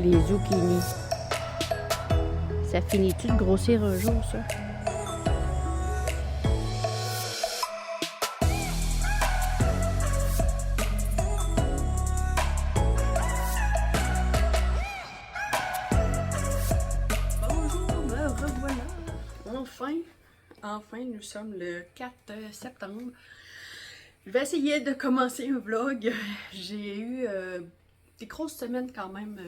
les zucchini. Ça finit-tu de grossir un jour, ça? Bonjour, me revoilà. Enfin, nous sommes le 4 septembre. Je vais essayer de commencer un vlog. J'ai eu des grosses semaines quand même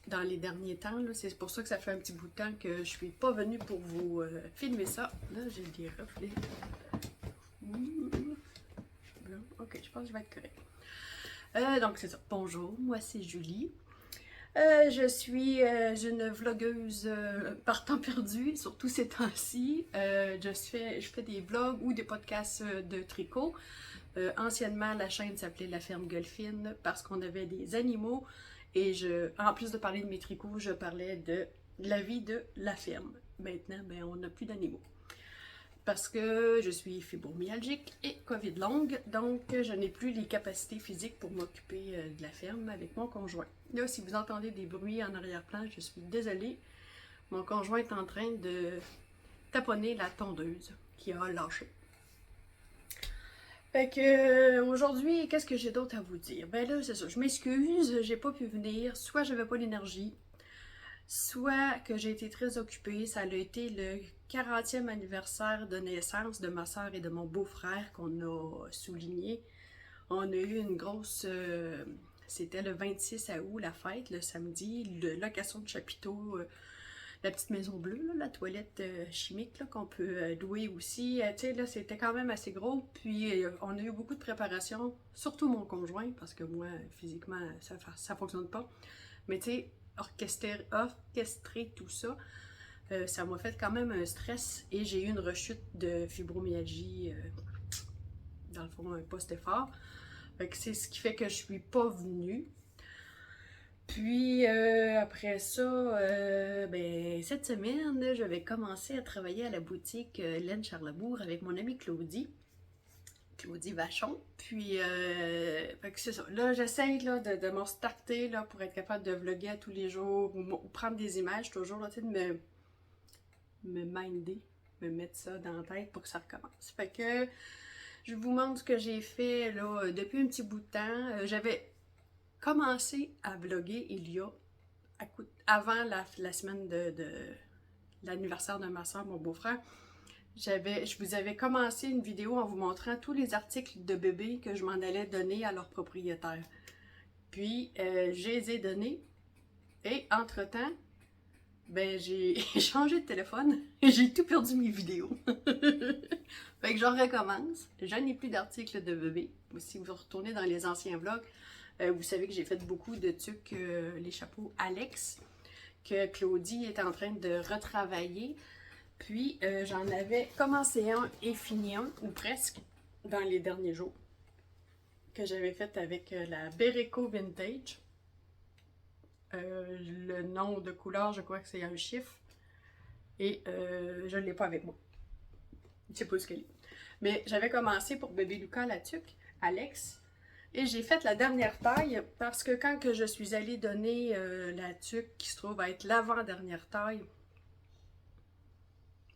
dans les derniers temps. C'est pour ça que ça fait un petit bout de temps que je suis pas venue pour vous filmer ça. Là, j'ai des reflets. Ok, je pense que je vais être correct. Donc c'est ça. Bonjour, moi c'est Julie. Je suis une vlogueuse par temps perdu, surtout ces temps-ci. Je fais des vlogs ou des podcasts de tricot. Anciennement, la chaîne s'appelait La Ferme Golfine parce qu'on avait des animaux. Et en plus de parler de mes tricots, je parlais de la vie de la ferme. Maintenant, ben, on n'a plus d'animaux. Parce que je suis fibromyalgique et COVID longue, donc je n'ai plus les capacités physiques pour m'occuper de la ferme avec mon conjoint. Là, si vous entendez des bruits en arrière-plan, je suis désolée. Mon conjoint est en train de taponner la tondeuse qui a lâché. Fait que aujourd'hui, qu'est-ce que j'ai d'autre à vous dire? Ben là, c'est ça, je m'excuse, j'ai pas pu venir, soit j'avais pas l'énergie, soit que j'ai été très occupée. Ça a été le 40e anniversaire de naissance de ma soeur et de mon beau-frère qu'on a souligné. On a eu une grosse... c'était le 26 août, la fête, le samedi, location de chapiteau, la petite maison bleue, là, la toilette chimique qu'on peut louer aussi. Tu sais, là, c'était quand même assez gros. Puis, on a eu beaucoup de préparation, surtout mon conjoint, parce que moi, physiquement, ça fonctionne pas. Mais tu sais, orchestrer tout ça, ça m'a fait quand même un stress et j'ai eu une rechute de fibromyalgie, dans le fond, un post-effort. C'est ce qui fait que je suis pas venue. Puis après ça, ben, cette semaine, je vais commencer à travailler à la boutique Laine Charlebourg avec mon amie Claudie Vachon. Puis, c'est ça. Là, j'essaye de m'en starter là, pour être capable de vlogger à tous les jours ou prendre des images toujours, là, de me minder, me mettre ça dans la tête pour que ça recommence. Fait que je vous montre ce que j'ai fait là, depuis un petit bout de temps. J'avais commencé à vlogger il y a, avant la semaine de l'anniversaire de ma soeur, mon beau-frère. Je vous avais commencé une vidéo en vous montrant tous les articles de bébés que je m'en allais donner à leurs propriétaires. Puis, je les ai donnés. Et entre-temps, ben, j'ai changé de téléphone et j'ai tout perdu mes vidéos. Fait que j'en recommence. Je n'ai plus d'articles de bébés. Si vous retournez dans les anciens vlogs, vous savez que j'ai fait beaucoup de tucs, les chapeaux Alex, que Claudie est en train de retravailler. Puis, j'en avais commencé un et fini un, ou presque, dans les derniers jours, que j'avais fait avec la Bereko Vintage. Le nom de couleur, je crois que c'est un chiffre. Et je ne l'ai pas avec moi. Je ne sais pas ce qu'elle est. Mais j'avais commencé pour bébé Lucas la tuque, Alex. Et j'ai fait la dernière taille parce que quand que je suis allée donner la tuque qui se trouve à être l'avant-dernière taille,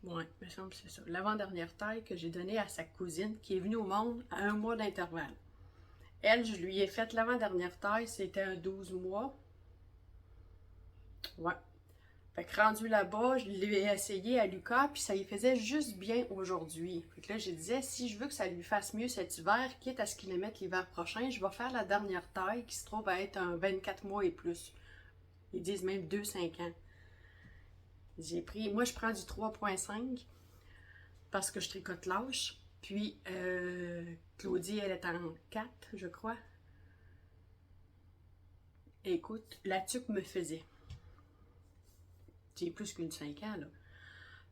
ouais, il me semble que c'est ça. L'avant-dernière taille que j'ai donnée à sa cousine qui est venue au monde à 1 mois d'intervalle. Elle, je lui ai fait l'avant-dernière taille, c'était un 12 mois. Ouais. Fait que rendu là-bas, je l'ai essayé à Lucas, puis ça y faisait juste bien aujourd'hui. Fait que là, je disais, si je veux que ça lui fasse mieux cet hiver, quitte à ce qu'il le mette l'hiver prochain, je vais faire la dernière taille qui se trouve à être un 24 mois et plus. Ils disent même 2-5 ans. Moi je prends du 3.5 parce que je tricote lâche. Puis Claudie, elle est en 4, je crois. Écoute, la tuque me faisait. J'ai plus qu'une 5 ans, là.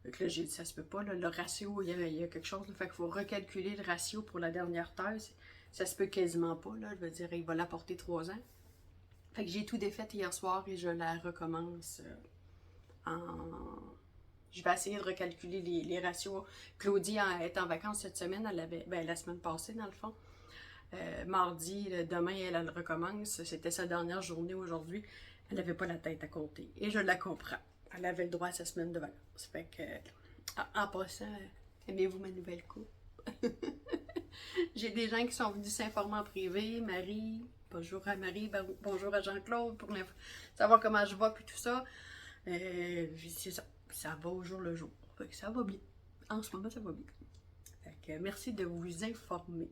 Donc là, j'ai dit, ça se peut pas, là, le ratio, il y a quelque chose, là, fait qu'il faut recalculer le ratio pour la dernière taille. Ça se peut quasiment pas, là, je veux dire, il va l'apporter 3 ans. Fait que j'ai tout défait hier soir et je la recommence Je vais essayer de recalculer les ratios. Claudie est en vacances cette semaine, la semaine passée, dans le fond. Mardi, demain, elle recommence. C'était sa dernière journée aujourd'hui. elle n'avait pas la tête à compter. Et je la comprends. Elle avait le droit à sa semaine de vacances. Fait que, en passant, aimez-vous ma nouvelle coupe? J'ai des gens qui sont venus s'informer en privé. Marie, bonjour à Marie, bonjour à Jean-Claude pour savoir comment je vais puis tout ça. C'est ça, ça va au jour le jour. Fait que ça va bien. En ce moment, ça va bien. Fait que merci de vous informer.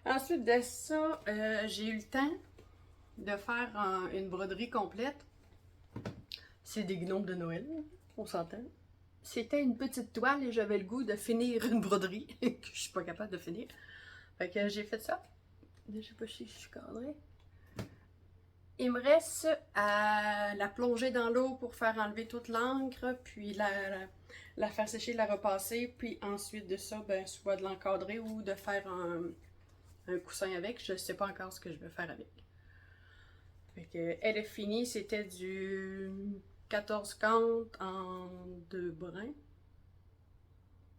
Ensuite de ça, j'ai eu le temps de faire une broderie complète. C'est des gnomes de Noël, on s'entend. C'était une petite toile et j'avais le goût de finir une broderie que je suis pas capable de finir. Fait que j'ai fait ça. Je sais pas si je suis cadrée. Il me reste à la plonger dans l'eau pour faire enlever toute l'encre, puis la faire sécher, la repasser, puis ensuite de ça, ben, soit de l'encadrer ou de faire un coussin avec. Je sais pas encore ce que je vais faire avec. Fait que, elle est finie, c'était du 14 cantes en 2 brins.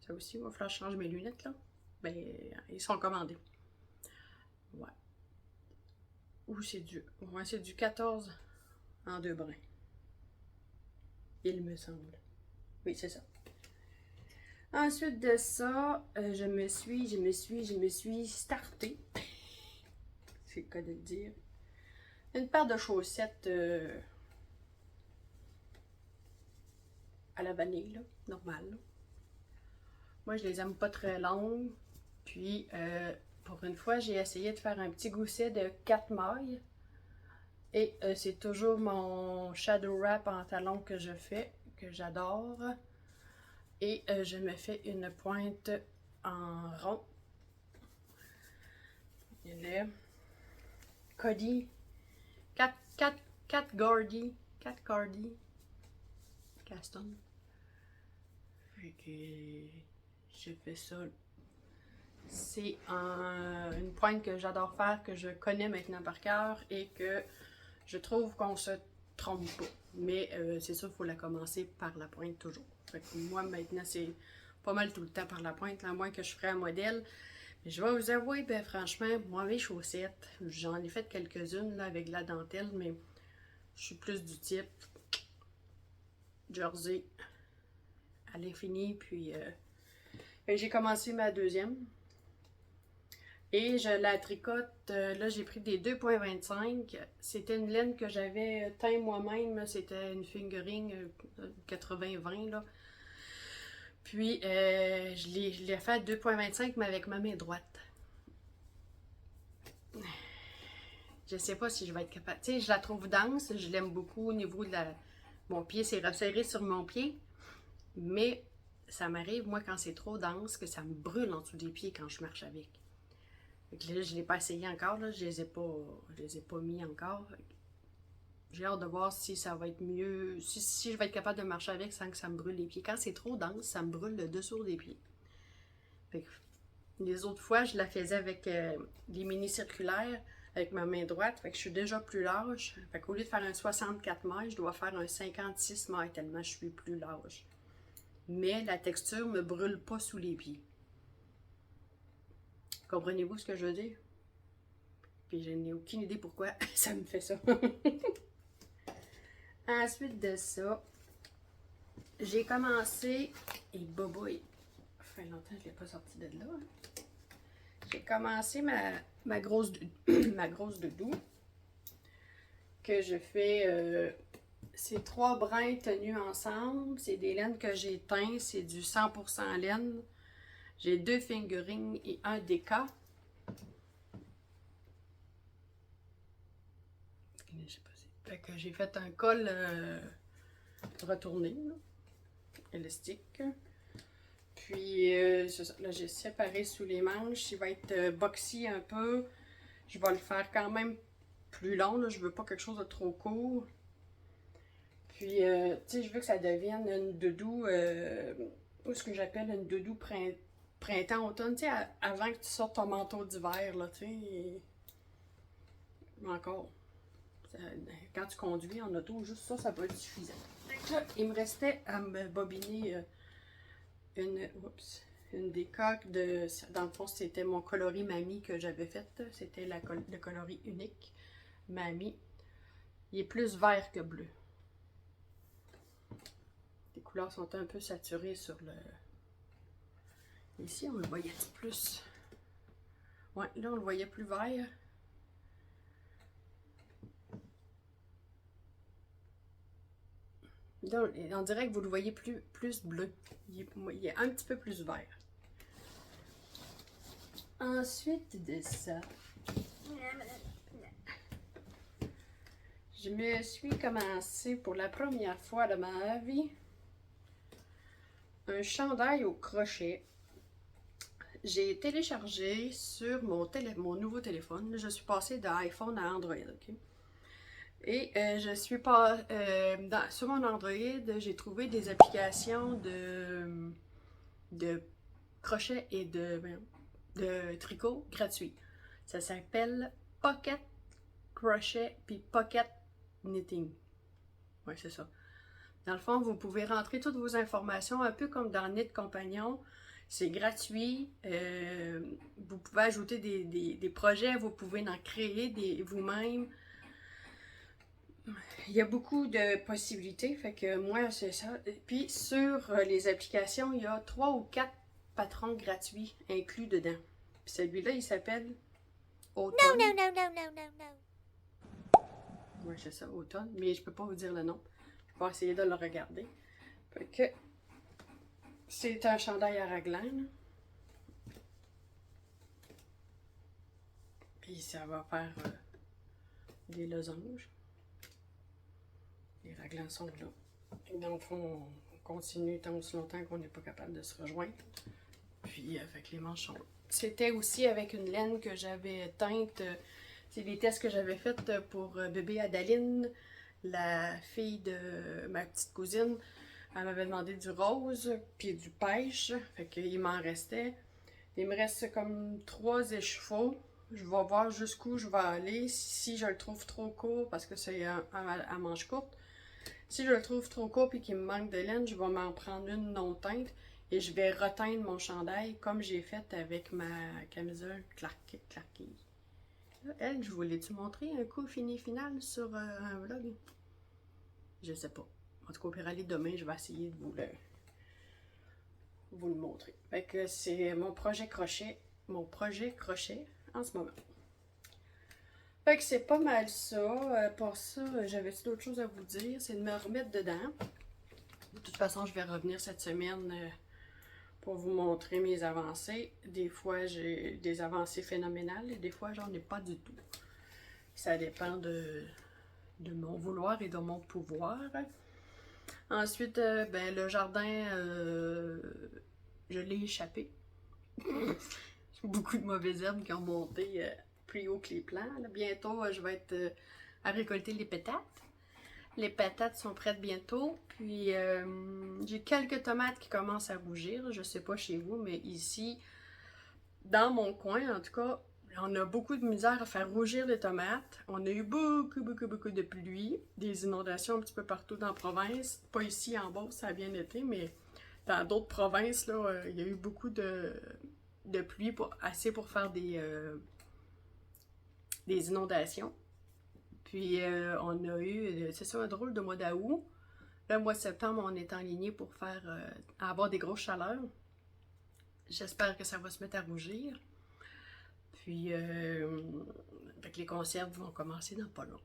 Ça aussi, il va falloir que je change mes lunettes là. Ben, ils sont commandés. Ouais. Ou c'est du. Ouais, c'est du 14 en 2 brins. Il me semble. Oui, c'est ça. Ensuite de ça, je me suis startée. C'est le cas de le dire. Une paire de chaussettes à la vanille, là, normale. Là. Moi, je les aime pas très longues. Puis, pour une fois, j'ai essayé de faire un petit gousset de 4 mailles. Et c'est toujours mon shadow wrap en talon que je fais, que j'adore. Et je me fais une pointe en rond. Il est Cody 4 Gordy Caston. Fait que je fais ça. C'est une pointe que j'adore faire, que je connais maintenant par cœur et que je trouve qu'on se trompe pas. Mais c'est sûr, il faut la commencer par la pointe toujours. Fait que moi, maintenant, c'est pas mal tout le temps par la pointe, à moins que je ferais un modèle. Mais je vais vous avouer, ben franchement, moi, mes chaussettes, j'en ai fait quelques-unes là, avec de la dentelle, mais je suis plus du type jersey à l'infini. Puis j'ai commencé ma deuxième. Et je la tricote, là j'ai pris des 2,25. C'était une laine que j'avais teint moi-même, c'était une fingering 80-20 là. Puis je l'ai fait à 2,25 mais avec ma main droite. Je sais pas si je vais être capable. Tu sais, je la trouve dense, je l'aime beaucoup au niveau de la. Mon pied s'est resserré sur mon pied. Mais ça m'arrive, moi, quand c'est trop dense, que ça me brûle en dessous des pieds quand je marche avec. Fait que là, je ne l'ai pas essayé encore, là. Je les ai pas mis encore. J'ai hâte de voir si ça va être mieux, si je vais être capable de marcher avec sans que ça me brûle les pieds. Quand c'est trop dense, ça me brûle le dessous des pieds. Fait que les autres fois, je la faisais avec des mini circulaires avec ma main droite. Fait que je suis déjà plus large. Fait qu'au lieu de faire un 64 mailles, je dois faire un 56 mailles tellement je suis plus large. Mais la texture ne me brûle pas sous les pieds. Comprenez-vous ce que je veux dire? Puis je n'ai aucune idée pourquoi ça me fait ça. Ensuite de ça, j'ai commencé, et boboy, ça fait longtemps que je ne l'ai pas sorti de là. Hein. J'ai commencé ma grosse doudou, que je fais, c'est 3 brins tenus ensemble. C'est des laines que j'ai teintes, c'est du 100% laine. J'ai 2 fingerings et un déca. Fait que j'ai fait un col retourné, là, élastique. Puis là, j'ai séparé sous les manches. Il va être boxy un peu. Je vais le faire quand même plus long. Là. Je veux pas quelque chose de trop court. Puis, tu sais, je veux que ça devienne une doudou, ce que j'appelle une doudou printemps-automne. Tu sais, avant que tu sortes ton manteau d'hiver, là, tu sais. Encore. Quand tu conduis en auto, juste ça, ça peut être suffisant. Là, il me restait à me bobiner une décoque de. Dans le fond, c'était mon coloris Mamie que j'avais fait. C'était le coloris unique Mamie. Il est plus vert que bleu. Les couleurs sont un peu saturées sur le... Ici, on le voyait plus... Ouais, là, on le voyait plus vert. Là, on dirait que vous le voyez plus bleu. Il est un petit peu plus vert. Ensuite de ça, je me suis commencé pour la première fois de ma vie un chandail au crochet. J'ai téléchargé sur mon nouveau téléphone. Je suis passée d'iPhone à Android, ok? Et je suis pas sur mon Android, j'ai trouvé des applications de crochet et de tricot gratuits. Ça s'appelle Pocket Crochet puis Pocket Knitting. Ouais, c'est ça. Dans le fond, vous pouvez rentrer toutes vos informations, un peu comme dans Knit Compagnon. C'est gratuit. Vous pouvez ajouter des projets, vous pouvez en créer vous-même. Il y a beaucoup de possibilités, fait que moi, c'est ça. Puis sur les applications, il y a 3 ou 4 patrons gratuits inclus dedans. Puis celui-là, il s'appelle Automne. No. Ouais, c'est ça, Automne, mais je peux pas vous dire le nom. Je vais essayer de le regarder. Fait que c'est un chandail à raglan. Puis ça va faire des losanges. Les raglans sont là. Et dans le fond, on continue tant aussi longtemps qu'on n'est pas capable de se rejoindre. Puis avec les manches sont là. C'était aussi avec une laine que j'avais teinte. C'est des tests que j'avais faits pour bébé Adaline, la fille de ma petite cousine. Elle m'avait demandé du rose puis du pêche. Fait qu'il m'en restait. Il me reste comme 3 échevaux. Je vais voir jusqu'où je vais aller. Si je le trouve trop court, parce que c'est à manche courte. Si je le trouve trop court et qu'il me manque de laine, je vais m'en prendre une non teinte et je vais reteindre mon chandail comme j'ai fait avec ma camisole Clarky. Elle, je voulais-tu montrer un coup final sur un vlog? Je sais pas. En tout cas, au pire, aller demain, je vais essayer de vous le montrer. Fait que c'est mon projet crochet en ce moment. Fait que c'est pas mal ça. Pour ça, j'avais-tu d'autres choses à vous dire? C'est de me remettre dedans. De toute façon, je vais revenir cette semaine pour vous montrer mes avancées. Des fois, j'ai des avancées phénoménales et des fois, j'en ai pas du tout. Ça dépend de mon vouloir et de mon pouvoir. Ensuite, ben, le jardin, je l'ai échappé. Beaucoup de mauvaises herbes qui ont monté plus haut que les plants. Là, bientôt, je vais être à récolter les pétates. Les patates sont prêtes bientôt. Puis, j'ai quelques tomates qui commencent à rougir. Je sais pas chez vous, mais ici, dans mon coin, en tout cas, on a beaucoup de misère à faire rougir les tomates. On a eu beaucoup de pluie, des inondations un petit peu partout dans la province. Pas ici en Beauce, ça a bien été, mais dans d'autres provinces, là, il y a eu beaucoup de pluie assez pour faire des inondations. Puis on a eu, c'est ça, un drôle de mois d'août. Le mois de septembre, on est enligné pour avoir des grosses chaleurs. J'espère que ça va se mettre à rougir. Puis, fait que les conserves vont commencer dans pas long.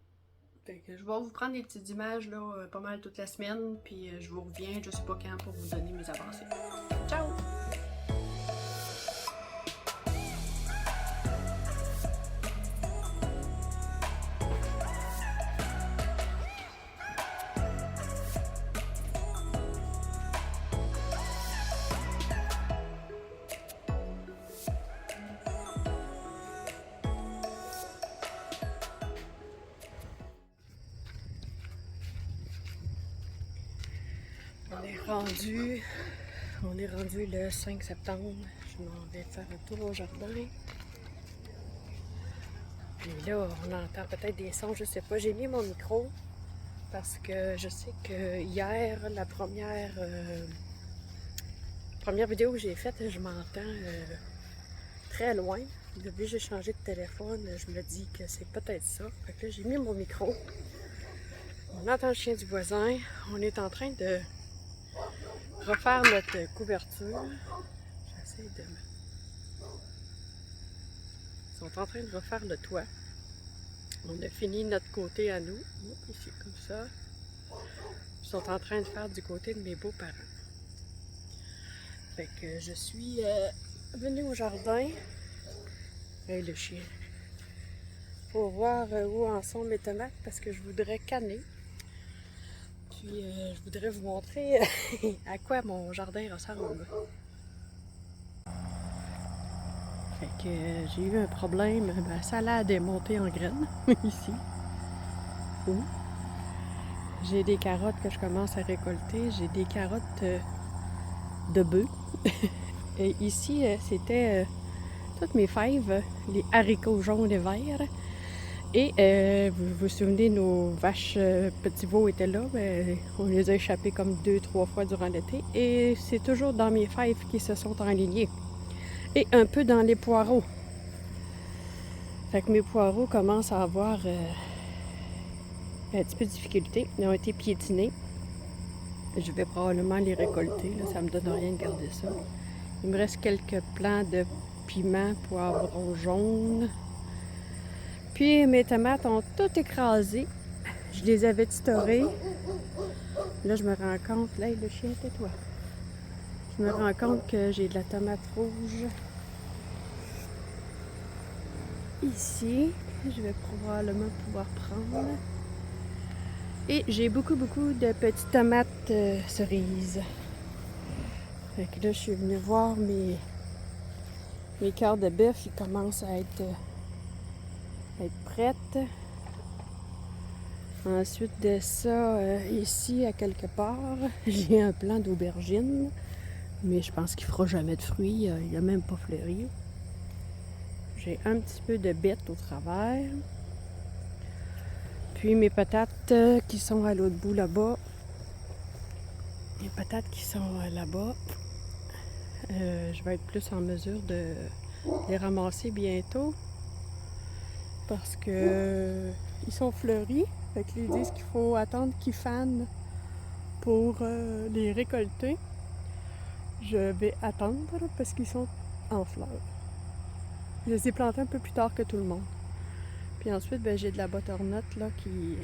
Fait que je vais vous prendre des petites images là, pas mal toute la semaine. Puis je vous reviens, je sais pas quand, pour vous donner mes avancées. Ciao! On est rendu le 5 septembre. Je m'en vais faire un tour au jardin. Puis là, on entend peut-être des sons, je sais pas. J'ai mis mon micro parce que je sais que hier, la première vidéo que j'ai faite, je m'entends très loin. Depuis que j'ai changé de téléphone, je me dis que c'est peut-être ça. Fait que là, j'ai mis mon micro. On entend le chien du voisin. On est en train de refaire notre couverture. J'essaie de... Ils sont en train de refaire le toit. On a fini notre côté à nous. Ici, comme ça. Ils sont en train de faire du côté de mes beaux-parents. Fait que je suis venue au jardin. Hey, le chien. Pour voir où en sont mes tomates parce que je voudrais canner. Puis je voudrais vous montrer à quoi mon jardin ressemble. Fait que j'ai eu un problème. Ma salade est montée en graines ici. Ouh. J'ai des carottes que je commence à récolter. J'ai des carottes de bœuf. Et ici, c'était toutes mes fèves, les haricots jaunes et verts. Et vous vous souvenez, nos vaches petits veaux étaient là. Ben, on les a échappés comme 2-3 fois durant l'été. Et c'est toujours dans mes fèves qui se sont enlignées. Et un peu dans les poireaux. Fait que mes poireaux commencent à avoir un petit peu de difficulté. Ils ont été piétinés. Je vais probablement les récolter. Là, ça me donne rien de garder ça. Il me reste quelques plants de piment, poivrons jaunes. Puis mes tomates ont tout écrasé. Je les avais titorées. Là, je me rends compte... Là, le chien, tais-toi. Je me rends compte que j'ai de la tomate rouge. Ici, je vais probablement pouvoir prendre. Et j'ai beaucoup de petites tomates cerises. Fait que là, je suis venue voir mes cœurs de bœuf. Ils commencent à être prêtes. Ensuite de ça, ici, à quelque part, j'ai un plant d'aubergine. Mais je pense qu'il ne fera jamais de fruits. Il n'a même pas fleuri. J'ai un petit peu de bête au travers. Puis mes patates qui sont à l'autre bout là-bas. Les patates qui sont là-bas. Je vais être plus en mesure de les ramasser bientôt. Parce que ils sont fleuris. Fait qu'ils disent qu'il faut attendre qu'ils fanent pour les récolter. Je vais attendre parce qu'ils sont en fleurs. Je les ai plantés un peu plus tard que tout le monde. Puis ensuite, ben, j'ai de la butternut là, qui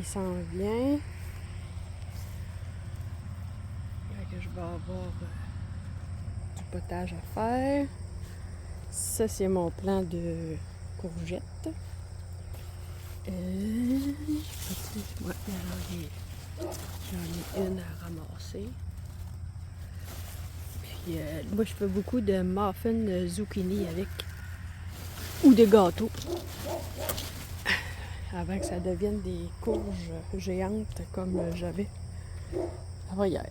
s'en vient. Fait que je vais avoir du potage à faire. Ça, c'est mon plant de courgettes. Ouais, j'en ai une à ramasser. Puis moi, je fais beaucoup de muffins zucchini avec. Ou des gâteaux. Avant que ça devienne des courges géantes comme j'avais avant hier.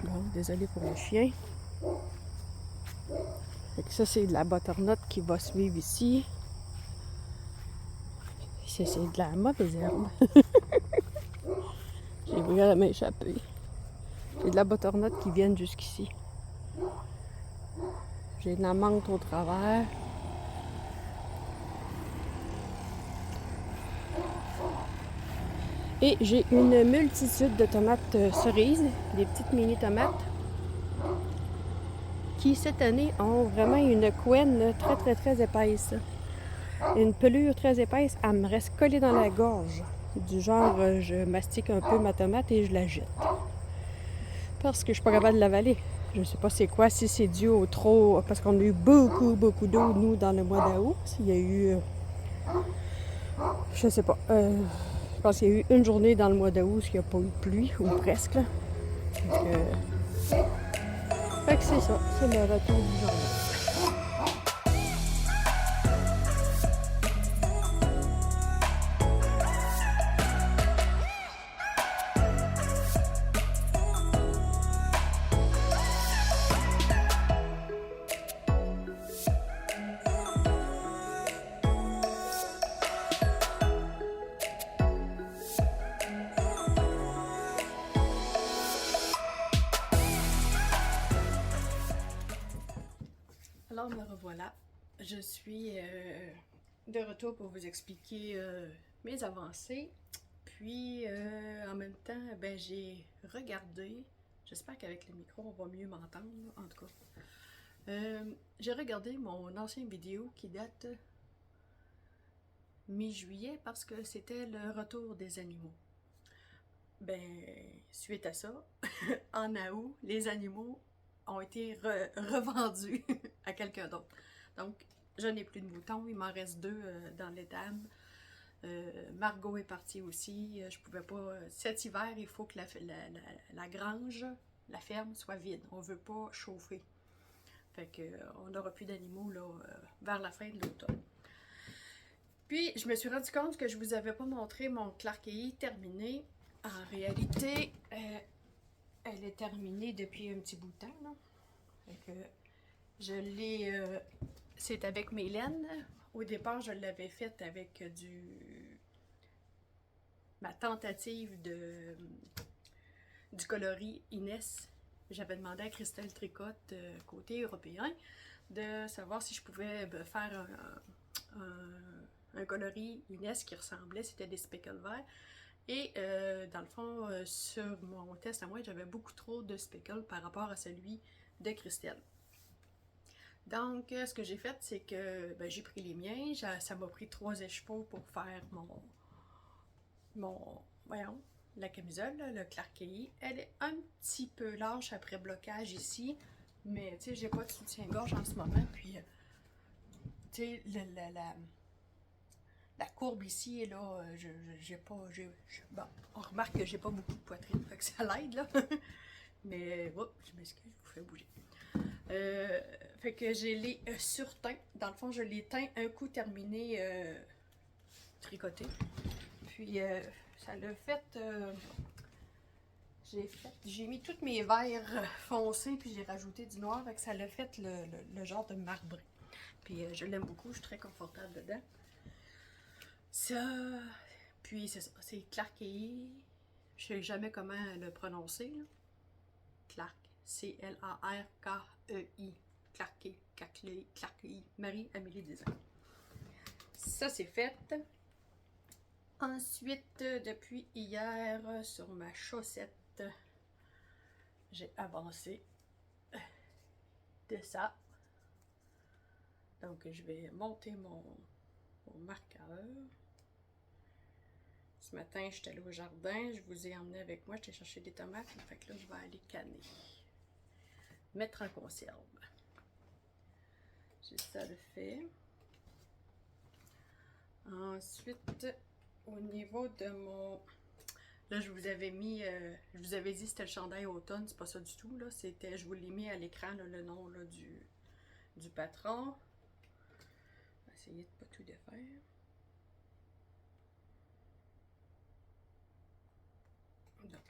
Bon, désolé pour les chiens. Fait que ça, c'est de la butternut qui va suivre ici. C'est de la mauvaise herbe. J'ai vraiment échappé. J'ai de la butternut qui vient jusqu'ici. J'ai de la menthe au travers. Et j'ai une multitude de tomates cerises, des petites mini tomates, qui cette année ont vraiment une couenne très épaisse. Une pelure très épaisse, elle me reste collée dans la gorge. Du genre, je mastique un peu ma tomate et je la jette. Parce que je suis pas capable de l'avaler. Je sais pas c'est quoi, si c'est dû au trop... Parce qu'on a eu beaucoup d'eau, nous, dans le mois d'août. Il y a eu... je sais pas. Je pense qu'il y a eu une journée dans le mois d'août où il n'y a pas eu de pluie, ou presque. Là. Fait que c'est ça. C'est le retour du jardin. Alors me revoilà. Je suis de retour pour vous expliquer mes avancées. Puis en même temps, ben j'ai regardé, j'espère qu'avec le micro on va mieux m'entendre, en tout cas. J'ai regardé mon ancienne vidéo qui date mi-juillet parce que c'était le retour des animaux. Ben, suite à ça, en août, les animaux ont été revendus à quelqu'un d'autre. Donc, je n'ai plus de moutons, il m'en reste 2 dans l'étable. Margot est partie aussi, je pouvais pas... Cet hiver, il faut que la grange, la ferme, soit vide. On veut pas chauffer. Fait que on n'aura plus d'animaux là vers la fin de l'automne. Puis, je me suis rendu compte que je vous avais pas montré mon Clarkei terminé. En réalité, elle est terminée depuis un petit bout de temps, là. Fait que je l'ai... c'est avec mes laines. Au départ, je l'avais faite avec ma tentative du coloris Inès. J'avais demandé à Christelle Tricotte, côté européen, de savoir si je pouvais faire un coloris Inès qui ressemblait, c'était des speckles verts. Et dans le fond, sur mon test à moi, j'avais beaucoup trop de speckles par rapport à celui de Christelle. Donc, ce que j'ai fait, c'est que j'ai pris les miens. Ça m'a pris 3 écheveaux pour faire voyons, la camisole, là, le Clarkei. Elle est un petit peu lâche après blocage ici, mais tu sais, j'ai pas de soutien-gorge en ce moment. Puis, tu sais, la courbe ici, et là, j'ai pas... bon, on remarque que j'ai pas beaucoup de poitrine, fait que ça l'aide, là. Mais, oh, je m'excuse, je vous fais bouger. Fait que j'ai les surteints. Dans le fond, je les teins un coup terminé tricoté. Puis, ça l'a fait... j'ai mis tous mes verres foncés, puis j'ai rajouté du noir, fait que ça l'a fait le genre de marbré. Puis, je l'aime beaucoup, je suis très confortable dedans. Ça, puis c'est ça, c'est Clarkei. Je sais jamais comment le prononcer, là. Clark, C-L-A-R-K-E-I. Clarkei, Clarkei, Marie-Amélie Design. Ça, c'est fait. Ensuite, depuis hier, sur ma chaussette, j'ai avancé de ça. Donc, je vais monter mon marqueur. Ce matin, j'étais allée au jardin, je vous ai emmené avec moi, j'étais chercher des tomates, fait que là, je vais aller canner. Mettre en conserve. J'ai ça de fait. Ensuite, au niveau de mon... Là, je vous avais mis... je vous avais dit que c'était le chandail automne, c'est pas ça du tout, là. C'était... Je vous l'ai mis à l'écran, le nom là, du patron. On va essayer de pas tout défaire. Donc,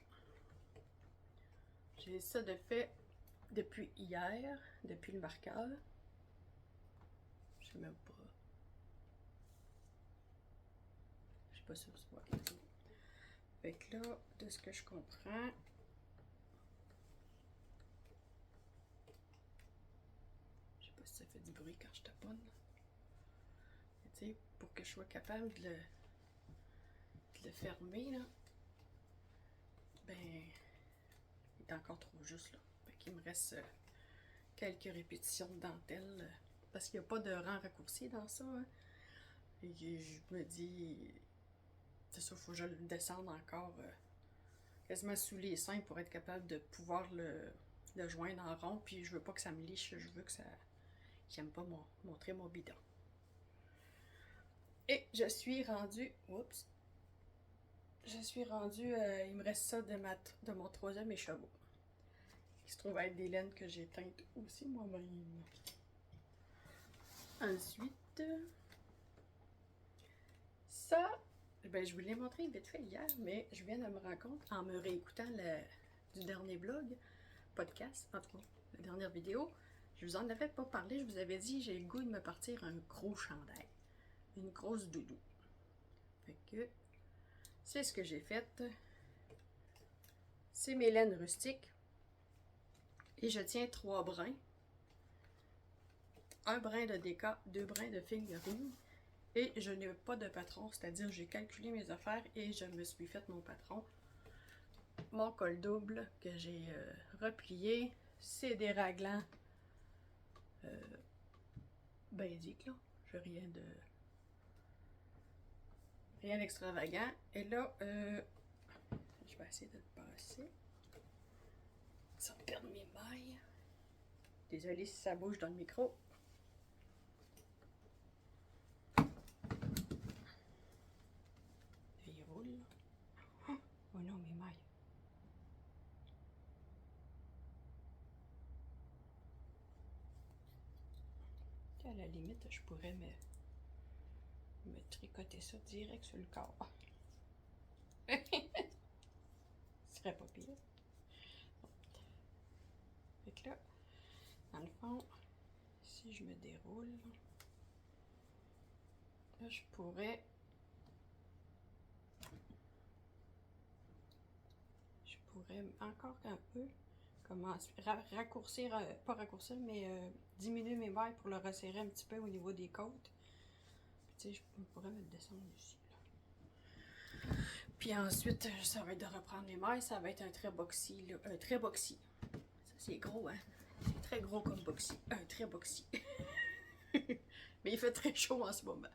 j'ai ça de fait depuis hier, depuis le marqueur. Je sais même pas. Je sais pas si ça va. Fait que là, de ce que je comprends, je sais pas si ça fait du bruit quand je taponne. Tu sais, pour que je sois capable de le fermer, là, ben, il est encore trop juste, là. Fait qu'il me reste quelques répétitions de dentelle, parce qu'il n'y a pas de rang raccourci dans ça, hein. Et je me dis, c'est ça, il faut que je le descende encore quasiment sous les seins pour être capable de pouvoir le joindre en rond. Puis je veux pas que ça me liche, je veux que ça... J'aime pas montrer mon bidon. Et je suis rendue... Oups! Je suis rendue... il me reste ça de mon 3e écheveau. Il se trouve être des laines que j'ai teintes aussi moi-même. Ensuite... Ça... Ben, je vous l'ai montré vite fait hier, mais je viens de me rendre compte, en me réécoutant du dernier vlog, podcast, en tout cas, la dernière vidéo, je vous en avais pas parlé, je vous avais dit, j'ai le goût de me partir un gros chandail, une grosse doudou. Fait que, c'est ce que j'ai fait. C'est mes laines rustiques, et je tiens 3 brins. Un brin de déca, 2 brins de figurine, Et je n'ai pas de patron, c'est-à-dire j'ai calculé mes affaires et je me suis fait mon patron. Mon col double que j'ai replié, c'est des raglans basiques là, je rien d'extravagant. Et là, je vais essayer de le passer sans perdre mes mailles. Désolée si ça bouge dans le micro. Il roule. Oh non, mes mailles. À la limite, je pourrais me tricoter ça direct sur le corps. Ce serait pas pire. Fait que là, dans le fond, si je me déroule, là, je pourrais encore un peu commencer, raccourcir, pas raccourcir, mais diminuer mes mailles pour le resserrer un petit peu au niveau des côtes. Puis tu sais, je pourrais me descendre ici. Là. Puis ensuite, ça va être de reprendre les mailles, ça va être un très boxy, là, un très boxy. Ça c'est gros, hein? C'est très gros comme boxy, un très boxy. Mais il fait très chaud en ce moment.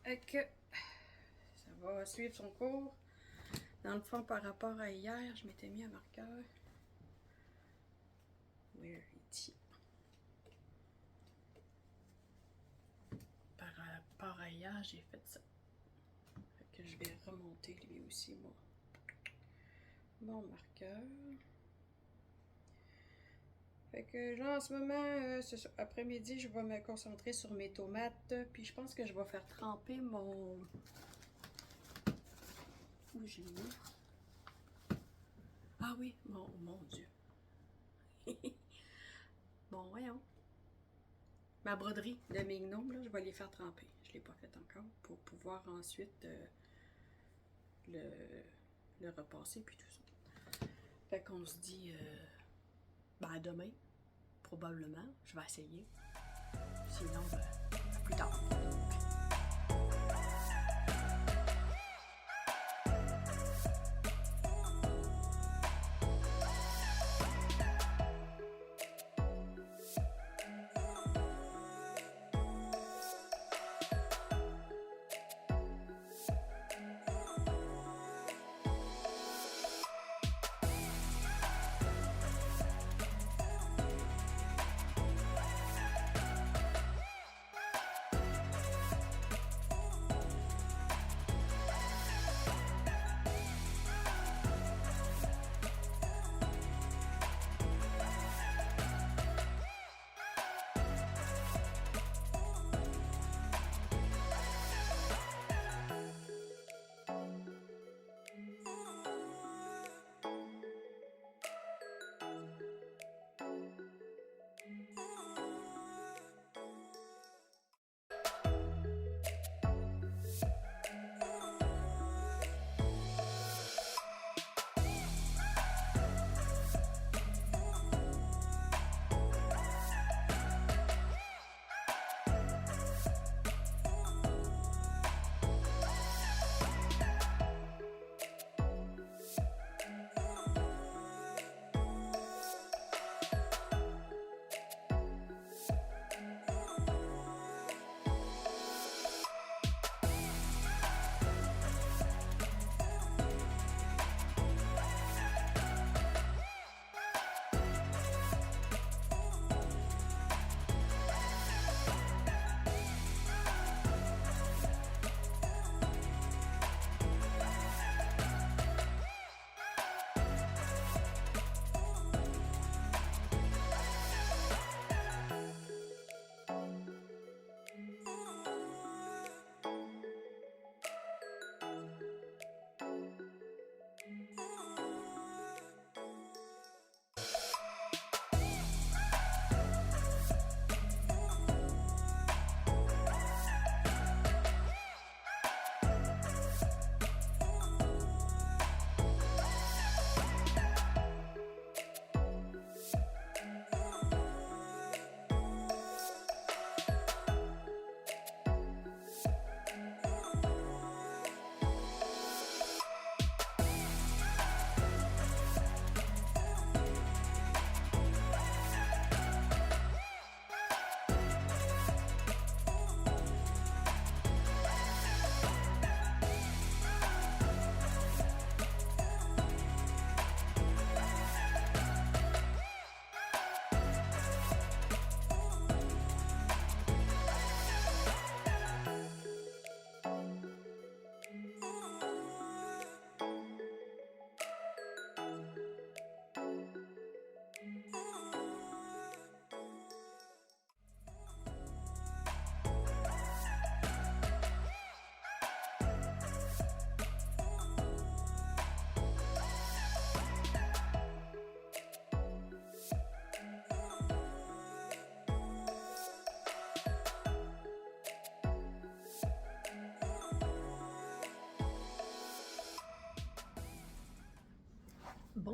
Et que ça va suivre son cours. Dans le fond, par rapport à hier, je m'étais mis un marqueur. Where is it? Par rapport à hier, j'ai fait ça. Fait que je vais remonter lui aussi mon marqueur. Fait que là, en ce moment, c'est ça. Après-midi, je vais me concentrer sur mes tomates. Puis je pense que je vais faire tremper mon... Où je l'ai mis? Ah oui, mon Dieu. Bon, voyons. Ma broderie de mes gnomes, là, je vais les faire tremper. Je ne l'ai pas fait encore pour pouvoir ensuite le repasser puis tout ça. Fait qu'on se dit ben, à demain, probablement. Je vais essayer. Sinon, plus tard.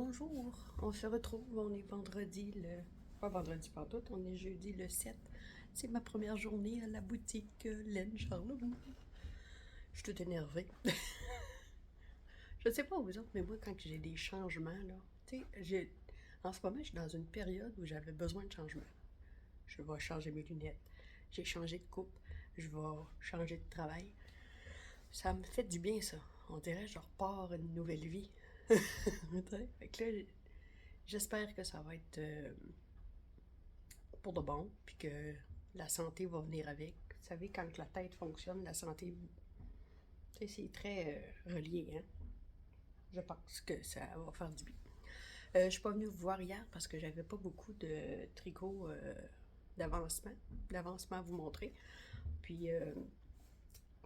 Bonjour, on se retrouve, on est vendredi pas vendredi pantoute, on est jeudi le 7. C'est ma première journée à la boutique Laine Charlebourg. Je suis toute énervée. Je sais pas vous autres, mais moi quand j'ai des changements, là, tu sais, en ce moment je suis dans une période où j'avais besoin de changement. Je vais changer mes lunettes, j'ai changé de coupe, je vais changer de travail. Ça me fait du bien ça, on dirait que je repars une nouvelle vie. Fait que là, j'espère que ça va être pour de bon, puis que la santé va venir avec. Vous savez, quand la tête fonctionne, la santé, tu sais, c'est très relié, hein? Je pense que ça va faire du bien. Je suis pas venue vous voir hier parce que j'avais pas beaucoup de tricot d'avancement à vous montrer. Puis,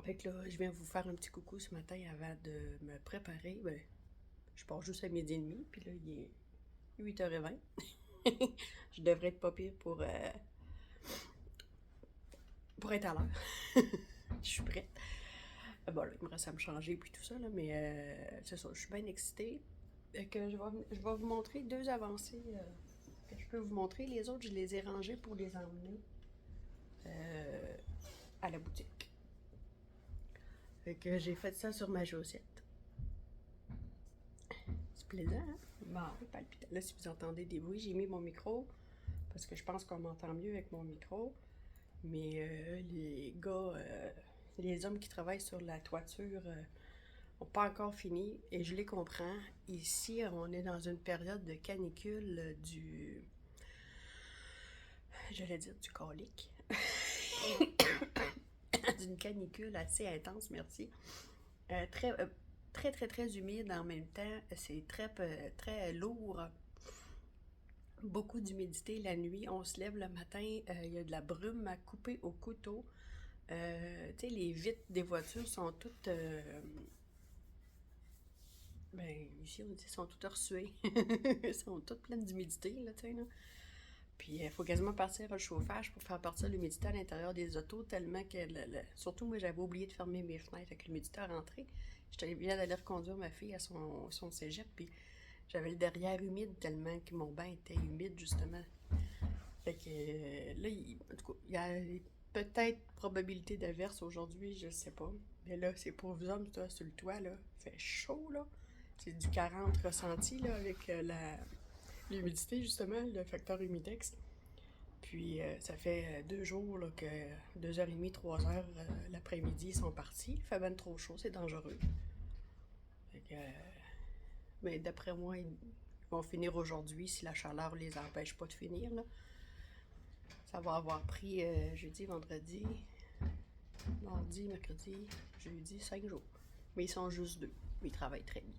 fait que là, je viens vous faire un petit coucou ce matin avant de me préparer. Ben, je pars juste à 12h30, puis là, il est 8h20. Je devrais être pas pire pour être à l'heure. Je suis prête. Bon, là, il me reste à me changer puis tout ça, là, mais c'est ça, je suis bien excitée. Que je vais vous montrer 2 avancées que je peux vous montrer. Les autres, je les ai rangées pour les emmener à la boutique. Fait que j'ai fait ça sur ma chaussette. C'est plaisant, hein? Bon, palpitant. Là, si vous entendez des bruits, j'ai mis mon micro parce que je pense qu'on m'entend mieux avec mon micro. Mais les gars, les hommes qui travaillent sur la toiture n'ont pas encore fini et je les comprends. Ici, on est dans une période de canicule j'allais dire du colique. D'une canicule assez intense, merci. Très humide en même temps. C'est très lourd. Beaucoup d'humidité la nuit. On se lève le matin, il y a de la brume à couper au couteau. Tu sais, les vitres des voitures sont toutes... ici, on dit sont toutes ressuées. Elles sont toutes pleines d'humidité, là, tu sais, là. Puis, il faut quasiment partir au chauffage pour faire partir l'humidité à l'intérieur des autos, tellement que... Surtout, moi, j'avais oublié de fermer mes fenêtres avec l'humidité à rentrer. J'étais bien d'aller reconduire ma fille à son cégep, puis j'avais le derrière humide tellement que mon bain était humide, justement. Fait que là, en tout cas, il y a peut-être probabilité d'averse aujourd'hui, je sais pas. Mais là, c'est pour vous hommes, toi, sur le toit, là. Il fait chaud, là. C'est du 40 ressenti, là, avec l'humidité, justement, le facteur humidex. Puis, ça fait 2 jours, là, que 2h30, 3h l'après-midi, ils sont partis. Il fait ben trop chaud, c'est dangereux. Fait que... mais d'après moi, ils vont finir aujourd'hui si la chaleur les empêche pas de finir, là. Ça va avoir pris jeudi, vendredi, mardi, mercredi, jeudi, 5 jours. Mais ils sont juste 2. Ils travaillent très bien.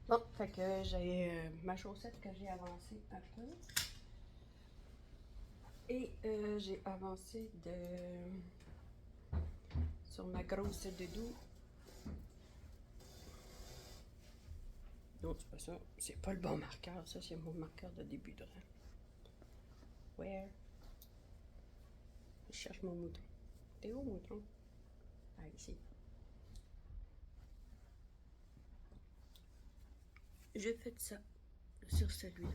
Bon, fait que j'ai ma chaussette que j'ai avancée un peu. Et j'ai avancé sur ma grosse doudou. Non, c'est pas ça. C'est pas le bon marqueur. Ça, c'est mon marqueur de début de rang. Where? Je cherche mon mouton. T'es où, mouton? Ah, ici. J'ai fait ça sur celui-là.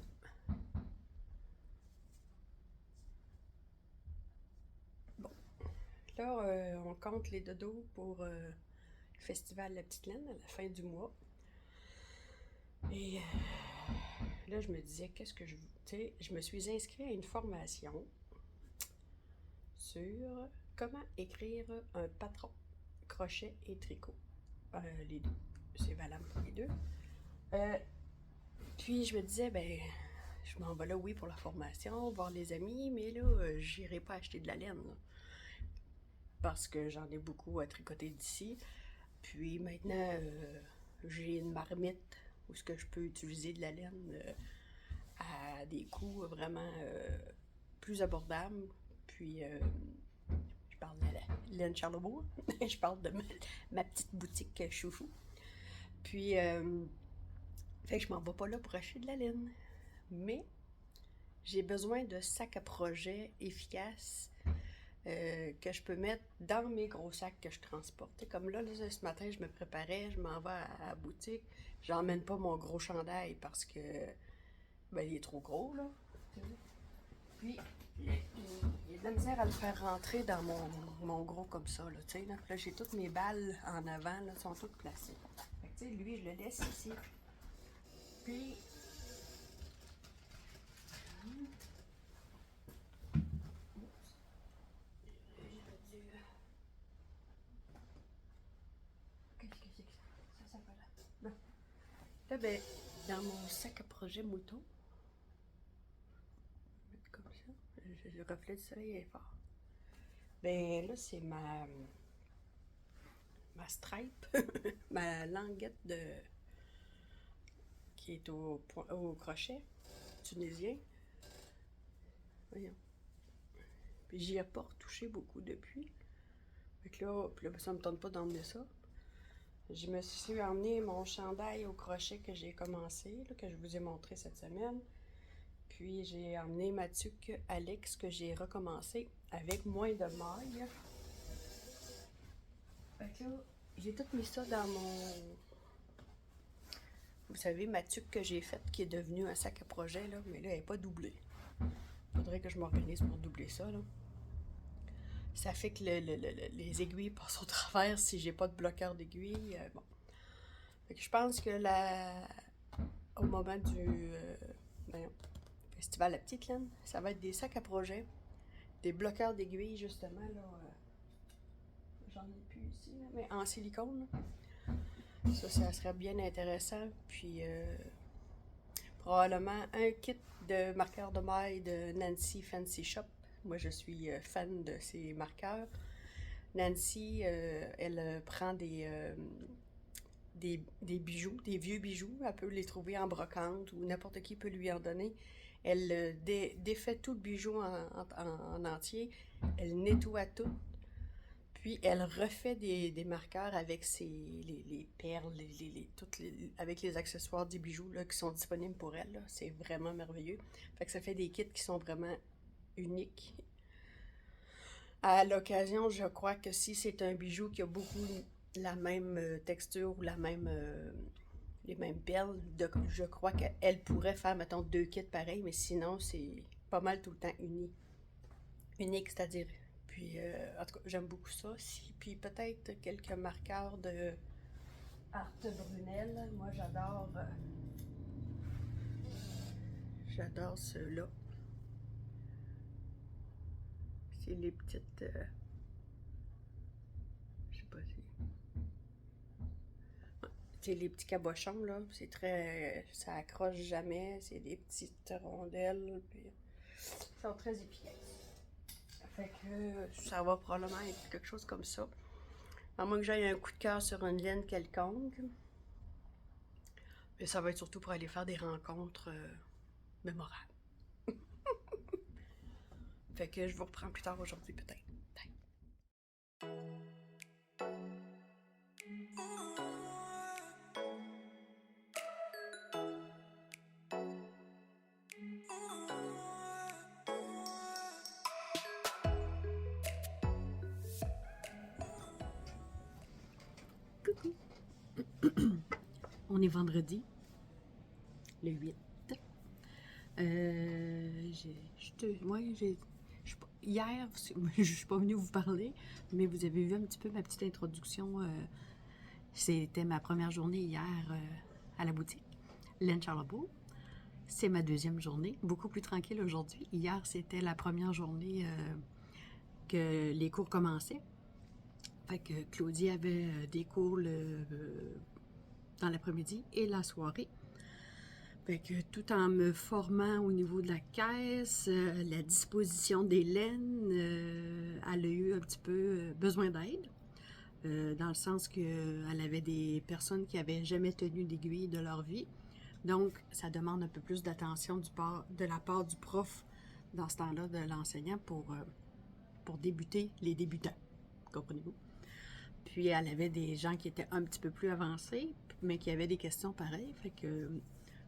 Bon. Là, on compte les dodos pour le festival La Petite Laine à la fin du mois. Et là, je me disais, qu'est-ce que tu sais, je me suis inscrite à une formation sur comment écrire un patron, crochet et tricot. Les deux. C'est valable pour les deux. Puis je me disais, ben, je m'en vais là, oui, pour la formation, voir les amis, mais là, j'irai pas acheter de la laine. Là, parce que j'en ai beaucoup à tricoter d'ici. Puis maintenant, j'ai une marmite où ce que je peux utiliser de la laine à des coûts vraiment plus abordables. Puis, je parle de la laine Charlebourg. Je parle de ma petite boutique chouchou. Puis, fait que je m'en vais pas là pour acheter de la laine. Mais, j'ai besoin de sacs à projet efficaces que je peux mettre dans mes gros sacs que je transporte. T'sais, comme là, ce matin, je me préparais, je m'en vais à la boutique. J'emmène pas mon gros chandail parce que ben, il est trop gros, là. Puis, il y a de la misère à le faire rentrer dans mon gros comme ça, là, tu sais. Là, j'ai toutes mes balles en avant, là, sont toutes placées. Fait que, tu sais, lui, je le laisse ici. Puis, qu'est-ce que c'est que ça? Ça va là. Non. Là, ben, dans mon sac à projet moto, comme ça, le reflet du soleil est fort. Ben là, c'est ma stripe, ma languette qui est au crochet tunisien. Voyons. Puis j'y ai pas retouché beaucoup depuis. Fait que là, ça me tente pas d'emmener ça. Je me suis emmené mon chandail au crochet que j'ai commencé, là, que je vous ai montré cette semaine. Puis j'ai emmené ma tuque Alex que j'ai recommencé avec moins de mailles. Fait que là, j'ai tout mis ça dans mon... Vous savez, ma tuque que j'ai faite qui est devenue un sac à projet, là, mais là, elle n'est pas doublée. Faudrait que je m'organise pour doubler ça, là. Ça fait que les aiguilles passent au travers si j'ai pas de bloqueur d'aiguilles. Bon. Fait que je pense que au moment du festival La Petite Laine, ça va être des sacs à projet, des bloqueurs d'aiguilles, justement, là. J'en ai plus ici, là, mais en silicone. Là. Ça serait bien intéressant. Puis, probablement un kit de marqueurs de maille de Nancy Fancy Shop. Moi, je suis fan de ces marqueurs. Nancy, elle prend des bijoux, des vieux bijoux. Elle peut les trouver en brocante ou n'importe qui peut lui en donner. Elle défait tout le bijou en entier. Elle nettoie tout. Puis elle refait des marqueurs avec les perles, avec les accessoires des bijoux là, qui sont disponibles pour elle. C'est vraiment merveilleux. Fait que ça fait des kits qui sont vraiment unique. À l'occasion, je crois que si c'est un bijou qui a beaucoup la même texture ou les mêmes perles, je crois qu'elle pourrait faire, mettons, 2 kits pareils, mais sinon, c'est pas mal tout le temps unique, c'est-à-dire. Puis, en tout cas, j'aime beaucoup ça. Puis peut-être quelques marqueurs de Art Brunel. Moi, j'adore ceux-là. C'est les petites... je sais pas si... C'est les petits cabochons, là. C'est très... ça accroche jamais. C'est des petites rondelles. Puis... ils sont très efficaces. Fait que ça va probablement être quelque chose comme ça. À moins que j'aille un coup de cœur sur une laine quelconque. Mais ça va être surtout pour aller faire des rencontres mémorables. Fait que je vous reprends plus tard aujourd'hui, peut-être. Coucou! On est vendredi, le 8. Hier, je suis pas venue vous parler, mais vous avez vu un petit peu ma petite introduction. C'était ma première journée hier à la boutique, Laine Charlebourg. C'est ma deuxième journée, beaucoup plus tranquille aujourd'hui. Hier, c'était la première journée que les cours commençaient. Fait que Claudie avait des cours dans l'après-midi et la soirée. Fait que tout en me formant au niveau de la caisse, la disposition des laines, elle a eu un petit peu besoin d'aide. Dans le sens qu'elle avait des personnes qui n'avaient jamais tenu d'aiguille de leur vie. Donc, ça demande un peu plus d'attention de la part du prof dans ce temps-là, de l'enseignant, pour débuter les débutants. Comprenez-vous? Puis, elle avait des gens qui étaient un petit peu plus avancés, mais qui avaient des questions pareilles. Fait que,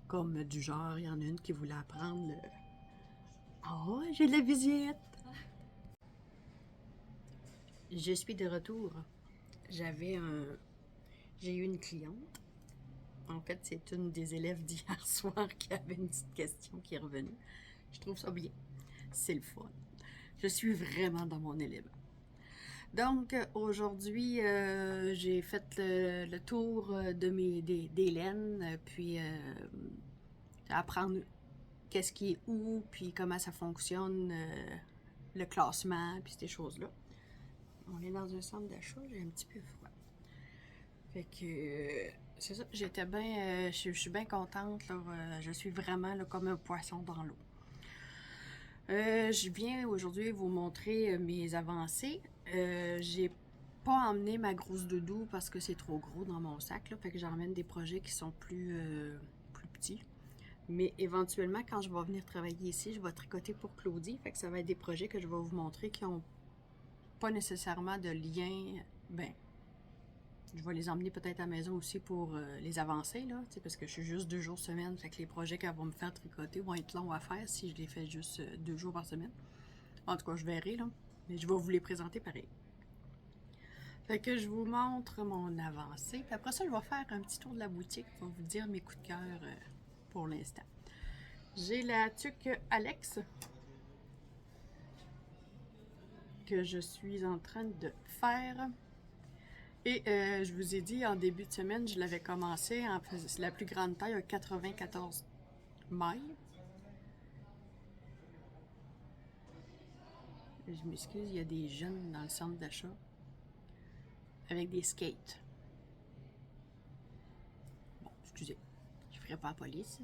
comme du genre, il y en a une qui voulait apprendre le... Oh, j'ai de la visite! Je suis de retour. J'ai eu une cliente. En fait, c'est une des élèves d'hier soir qui avait une petite question qui est revenue. Je trouve ça bien. C'est le fun. Je suis vraiment dans mon élément. Donc, aujourd'hui, j'ai fait le tour des laines, puis apprendre qu'est-ce qui est où, puis comment ça fonctionne, le classement, puis ces choses-là. On est dans un centre d'achat, j'ai un petit peu froid. Fait que, c'est ça, j'étais bien, je suis bien contente, là, je suis vraiment là, comme un poisson dans l'eau. Je viens aujourd'hui vous montrer mes avancées. J'ai pas emmené ma grosse doudou parce que c'est trop gros dans mon sac, là, fait que j'emmène des projets qui sont plus petits. Mais éventuellement, quand je vais venir travailler ici, je vais tricoter pour Claudie, fait que ça va être des projets que je vais vous montrer qui n'ont pas nécessairement de lien. Ben, je vais les emmener peut-être à la maison aussi pour les avancer, là, parce que je suis juste 2 jours semaine, fait que les projets qu'elle va me faire tricoter vont être longs à faire si je les fais juste 2 jours par semaine. En tout cas, je verrai, là, mais je vais vous les présenter pareil. Fait que je vous montre mon avancée, puis après ça, je vais faire un petit tour de la boutique pour vous dire mes coups de cœur pour l'instant. J'ai la tuque Alex que je suis en train de faire. Et je vous ai dit en début de semaine, je l'avais commencé, la plus grande taille a 94 mailles. Je m'excuse, il y a des jeunes dans le centre d'achat avec des skates. Bon, excusez, je ne ferai pas la police.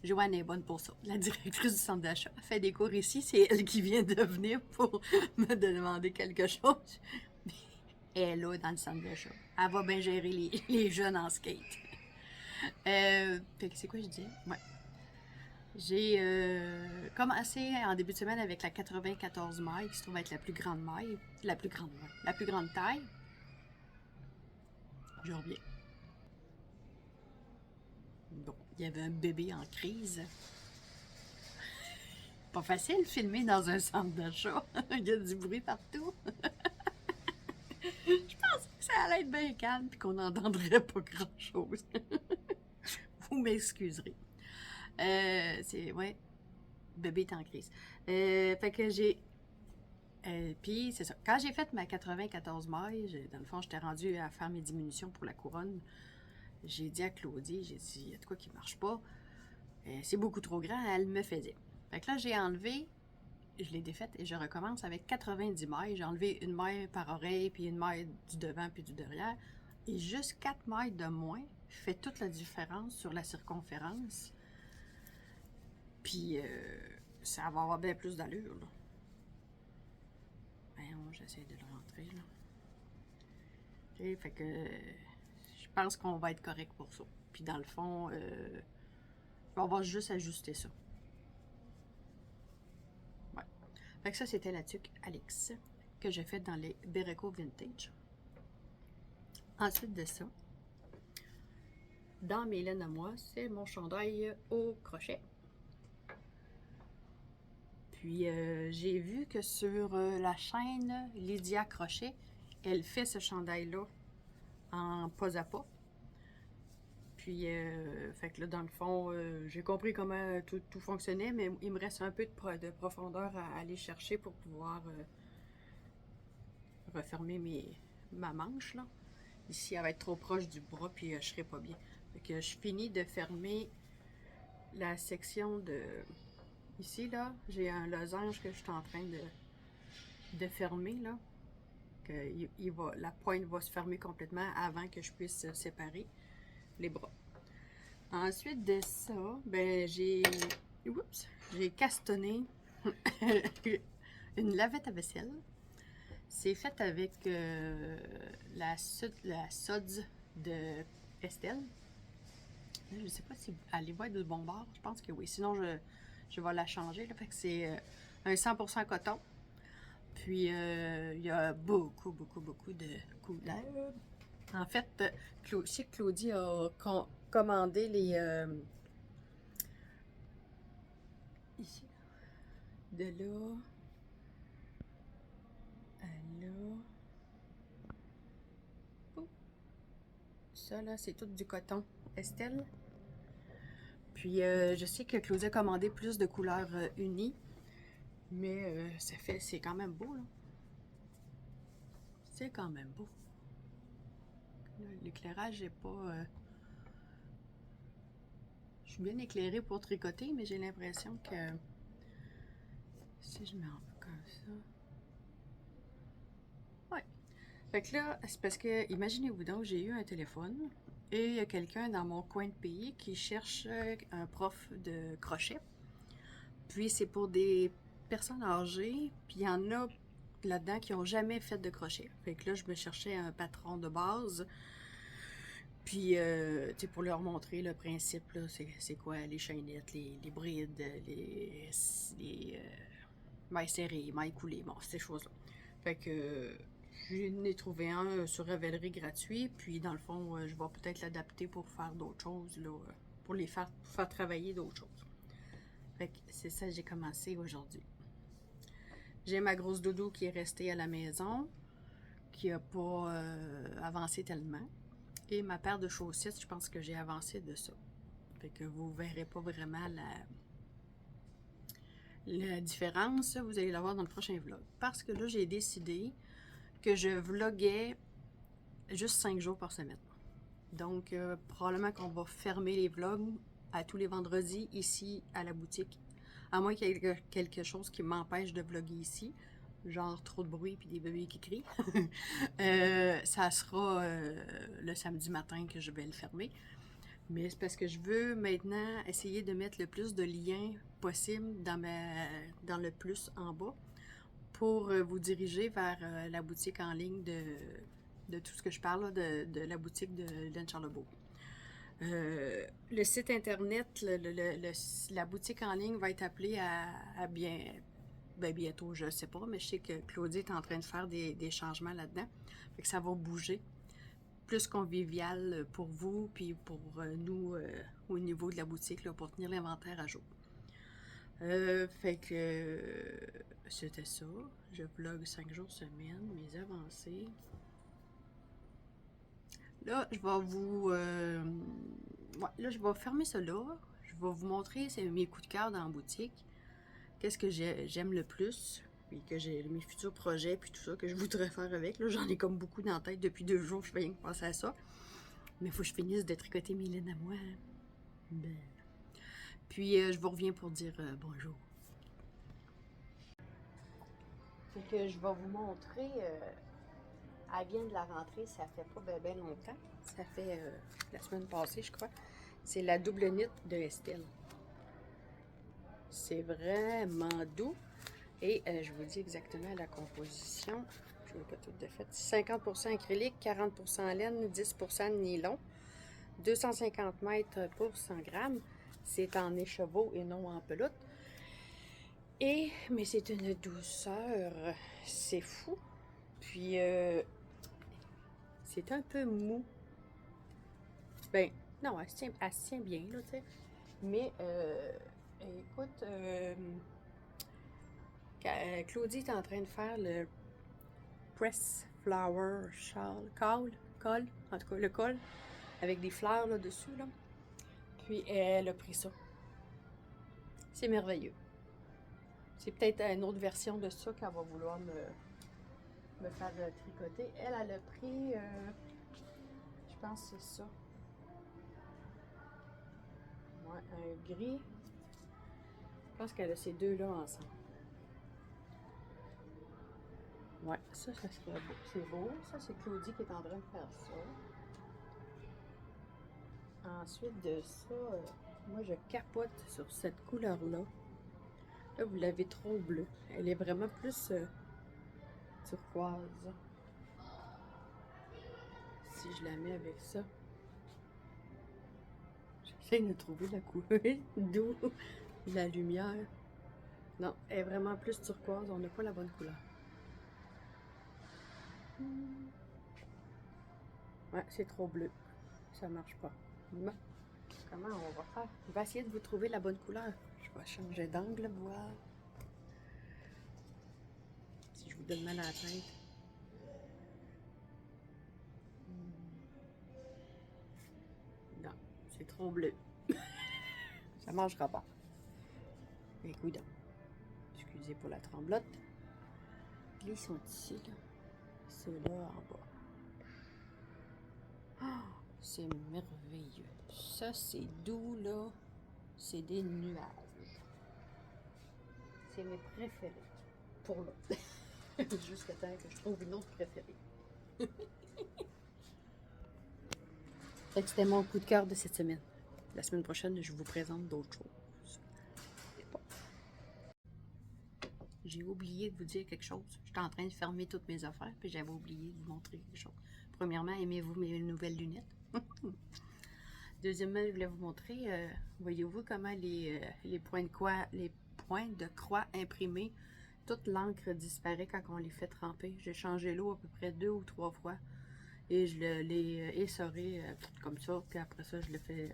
Joanne est bonne pour ça. La directrice du centre d'achat fait des cours ici. C'est elle qui vient de venir pour me demander quelque chose. Elle est là dans le centre d'achat. Elle va bien gérer les jeunes en skate. Fait que c'est quoi je dis? Ouais. J'ai commencé en début de semaine avec la 94 mailles, qui se trouve être la plus grande maille. La plus grande taille. Je reviens. Bon, il y avait un bébé en crise. Pas facile de filmer dans un centre d'achat. Il y a du bruit partout. Je pensais que ça allait être bien calme et qu'on n'entendrait pas grand-chose. Vous m'excuserez. Ouais, bébé est en crise. Fait que j'ai... Puis, c'est ça. Quand j'ai fait ma 94 mailles, dans le fond, j'étais rendue à faire mes diminutions pour la couronne. J'ai dit à Claudie, j'ai dit, il y a de quoi qui ne marche pas. C'est beaucoup trop grand, elle me faisait. Fait que là, j'ai enlevé, je l'ai défaite et je recommence avec 90 mailles. J'ai enlevé une maille par oreille, puis une maille du devant, puis du derrière. Et juste 4 mailles de moins fait toute la différence sur la circonférence. Puis, ça va avoir bien plus d'allure, là. Ben, j'essaie de le rentrer, là. OK, fait que je pense qu'on va être correct pour ça. Puis, dans le fond, on va juste ajuster ça. Ouais. Fait que ça, c'était la tuque Alex que j'ai faite dans les Bereko Vintage. Ensuite de ça, dans mes laines à moi, c'est mon chandail au crochet. Puis j'ai vu que sur la chaîne Lydia Crochet, elle fait ce chandail-là en pas à pas. Puis, fait que là, dans le fond, j'ai compris comment tout fonctionnait, mais il me reste un peu de profondeur à aller chercher pour pouvoir refermer ma manche, là. Ici, elle va être trop proche du bras, puis je serai pas bien. Fait que je finis de fermer la section de... Ici, là, j'ai un losange que je suis en train de fermer, là. La pointe va se fermer complètement avant que je puisse séparer les bras. Ensuite de ça, ben j'ai castonné une lavette à vaisselle. C'est fait avec la Suds de Estelle. Je ne sais pas si elle va être de bon bord. Je pense que oui. Sinon, je vais la changer. Là. Fait que c'est un 100% coton. Puis, il y a beaucoup de couleurs. En fait, je sais que Claudie a commandé les... ici. De là... à là. ça, là. C'est tout du coton Estelle. Puis, je sais que Claudia a commandé plus de couleurs unies. Mais c'est quand même beau, là. C'est quand même beau. L'éclairage est pas... Je suis bien éclairée pour tricoter, mais j'ai l'impression que si je mets un peu comme ça... Ouais. Fait que là, c'est parce que, imaginez-vous donc, j'ai eu un téléphone et il y a quelqu'un dans mon coin de pays qui cherche un prof de crochet. Puis c'est pour des personnes âgées, puis il y en a là-dedans qui n'ont jamais fait de crochet. Fait que là, je me cherchais un patron de base. Puis, tu sais, pour leur montrer le principe, là, c'est quoi les chaînettes, les brides, les mailles serrées, mailles coulées, bon, ces choses-là. Fait que j'en ai trouvé un sur Ravelry gratuit, puis dans le fond, je vais peut-être l'adapter pour faire d'autres choses, là, pour faire travailler d'autres choses. Fait que c'est ça que j'ai commencé aujourd'hui. J'ai ma grosse doudou qui est restée à la maison, qui n'a pas avancé tellement. Et ma paire de chaussettes, je pense que j'ai avancé de ça. Fait que vous ne verrez pas vraiment la différence. Vous allez la voir dans le prochain vlog. Parce que là, j'ai décidé que je vloguais juste 5 jours par semaine. Donc, probablement qu'on va fermer les vlogs à tous les vendredis ici à la boutique. À moins qu'il y ait quelque chose qui m'empêche de vlogger ici. Genre trop de bruit puis des bébés qui crient. Ça sera le samedi matin que je vais le fermer. Mais c'est parce que je veux maintenant essayer de mettre le plus de liens possible dans le plus en bas pour vous diriger vers la boutique en ligne de tout ce que je parle, là, de la boutique de Laine Charlebourg. Le site internet, la boutique en ligne va être appelée à bientôt, je ne sais pas, mais je sais que Claudie est en train de faire des changements là-dedans. Fait que ça va bouger. Plus convivial pour vous, puis pour nous au niveau de la boutique, là, pour tenir l'inventaire à jour. Fait que c'était ça. Je vlog 5 jours semaine, mes avancées. Là, je vais vous... là, je vais fermer ça là. Je vais vous montrer mes coups de cœur dans la boutique. Qu'est-ce que j'aime le plus, puis que j'ai mes futurs projets, puis tout ça que je voudrais faire avec. Là, j'en ai comme beaucoup dans la tête depuis 2 jours, je fais rien que penser à ça. Mais il faut que je finisse de tricoter mes laines à moi. Ben. Puis, je vous reviens pour dire bonjour. Fait que je vais vous montrer, elle vient de la rentrée, ça fait pas bien longtemps. Ça fait la semaine passée, je crois. C'est la double knit de Estelle. C'est vraiment doux. Et je vous dis exactement la composition. Je ne l'ai pas tout de fait. 50% acrylique, 40% laine, 10% de nylon. 250 mètres pour 100 grammes. C'est en écheveau et non en pelote. Mais c'est une douceur. C'est fou. Puis, c'est un peu mou. Ben, non, elle se tient bien, là, tu sais. Mais, écoute, Claudie est en train de faire le Press Flower Col, en tout cas, le col, avec des fleurs là-dessus, là. Puis, elle a pris ça. C'est merveilleux. C'est peut-être une autre version de ça qu'elle va vouloir me faire tricoter. Elle a pris, je pense que c'est ça. Ouais, un gris. Je pense qu'elle a ces deux-là ensemble. Ouais, ça serait beau. C'est beau. Ça, c'est Claudie qui est en train de faire ça. Ensuite de ça, moi, je capote sur cette couleur-là. Là, vous l'avez trop bleue. Elle est vraiment plus turquoise. Si je la mets avec ça. J'essaie de trouver la couleur d'où la lumière. Non, elle est vraiment plus turquoise. On n'a pas la bonne couleur. Ouais, c'est trop bleu. Ça marche pas. Bon. Comment on va faire? On va essayer de vous trouver la bonne couleur. Je vais changer d'angle, voir. Si je vous donne mal à la tête. C'est trop bleu. Ça mangera pas. Écoute, excusez pour la tremblote. Ils sont ici, là. Ceux-là en bas. Ah, c'est merveilleux. Ça, c'est doux, là. C'est des nuages. C'est mes préférés. Pour là. Jusqu'à temps que je trouve une autre préférée. Fait que c'était mon coup de cœur de cette semaine. La semaine prochaine, je vous présente d'autres choses. J'ai oublié de vous dire quelque chose. J'étais en train de fermer toutes mes affaires, puis j'avais oublié de vous montrer quelque chose. Premièrement, aimez-vous mes nouvelles lunettes? Deuxièmement, je voulais vous montrer, voyez-vous comment les points de croix imprimés, toute l'encre disparaît quand on les fait tremper. J'ai changé l'eau à peu près 2 ou 3 fois et je l'ai essoré comme ça, puis après ça, je le fais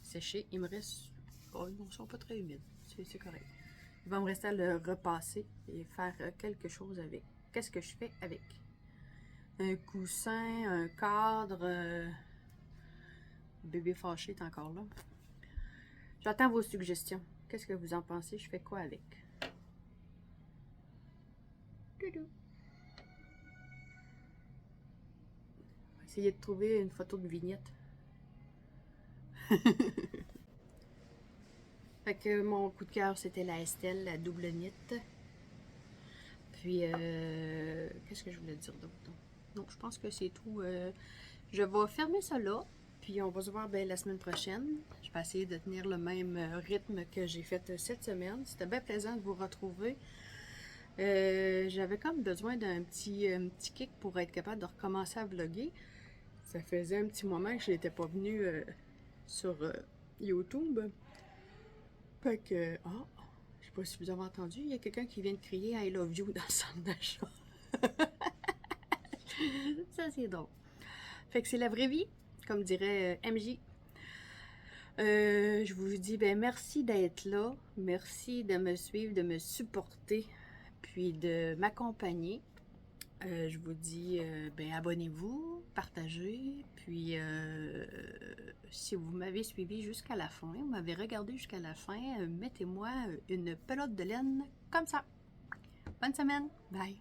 sécher. Il me reste, oh, ils ne sont pas très humides, c'est correct. Il va me rester à le repasser et faire quelque chose avec. Qu'est-ce que je fais avec? Un coussin, un cadre. Bébé fâché est encore là. J'attends vos suggestions. Qu'est-ce que vous en pensez? Je fais quoi avec? Doudou. On va essayer de trouver une photo de vignette. Fait que mon coup de cœur, c'était la Estelle, la double knit. Puis, qu'est-ce que je voulais dire d'autre? Donc, je pense que c'est tout. Je vais fermer ça là. Puis, on va se voir la semaine prochaine. Je vais essayer de tenir le même rythme que j'ai fait cette semaine. C'était bien plaisant de vous retrouver. J'avais comme besoin d'un petit kick pour être capable de recommencer à vlogger. Ça faisait un petit moment que je n'étais pas venue sur YouTube. Fait que, je sais pas si vous avez entendu, il y a quelqu'un qui vient de crier I love you dans le centre d'achat. Ça, c'est drôle. Fait que c'est la vraie vie, comme dirait MJ. Je vous dis, merci d'être là. Merci de me suivre, de me supporter, puis de m'accompagner. Je vous dis, abonnez-vous, partagez, puis si vous m'avez suivi jusqu'à la fin, vous m'avez regardé jusqu'à la fin, mettez-moi une pelote de laine comme ça. Bonne semaine, bye!